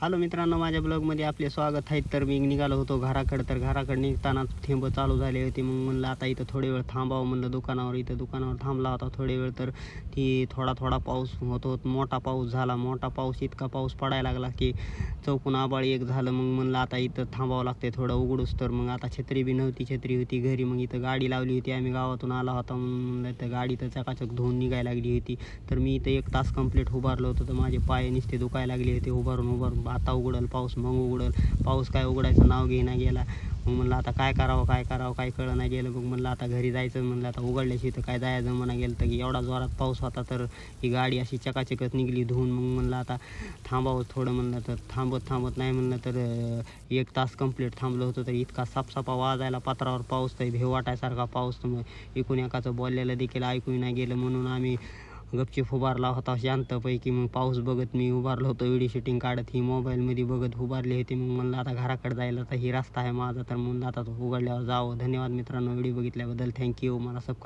Hello मित्रांनो, माझ्या ब्लॉगमध्ये आपले स्वागत आहे. तर मी निघालो होतो घराकडे. तर घराकडे निघताना थेंब चालू झाले होते. मग म्हणलं आता इथं थोडे वेळ थांबावं म्हणलं दुकानावर. इथं दुकानावर थांबला होता थोडे वेळ. तर ती थोडा थोडा पाऊस होतो. मोठा पाऊस झाला. मोठा पाऊस, इतका पाऊस पडायला लागला की चौकून आबाळ एक झालं. मग म्हणलं आता इथं थांबावं लागते थोडं उघडूस. तर मग आता छत्री बी नव्हती, छत्री होती घरी. मग इथं गाडी लावली होती, आम्ही गावातून आला होता म्हणलं. तर गाडी तर चकाचक धुवून निघायला लागली होती. तर मी इथं 1 तास कंप्लीट उभारलो होतो. तर माझे पाय नुसते दुखायला लागले होते उभारून. आता उघडल पाऊस, मग उघडल पाऊस, काय उघडायचं नाव घेईना गेला. मग म्हणलं आता काय करावं काय कळलं नाही गेलं. मग म्हणलं आता घरी जायचं. म्हणलं आता उघडल्याशी तर काय जायचं म्हणा गेलं. तर की एवढा जोरात पाऊस होता. तर ही गाडी अशी चकाचकच निघली धुवून. मग म्हणलं आता थांबावं थोडं. म्हणलं तर थांबत नाही म्हणलं तर 1 तास कंप्लीट थांबलो होतो. तर इतका सापसापा वाजायला पत्रावर पाऊस, तर भेव वाटायसारखा पाऊस. तर मग एकूण एकाचं बोललेलं देखील ऐकून नाही गेलं. म्हणून आम्ही गपचीप उभारला होता शांतपैकी. मग पाऊस बघत मी उभारलो होतो, व्हिडिओ शूटिंग काढत ही मोबाईलमध्ये बघत उभारली होती. मग म्हणलं आता घराकडे जायला तर ही रस्ता आहे माझा. तर म्हणलं आता तो उघडल्यावर जावं. धन्यवाद मित्रांनो, व्हिडिओ बघितल्याबद्दल. थँक्यू. मला सबस्क्राईब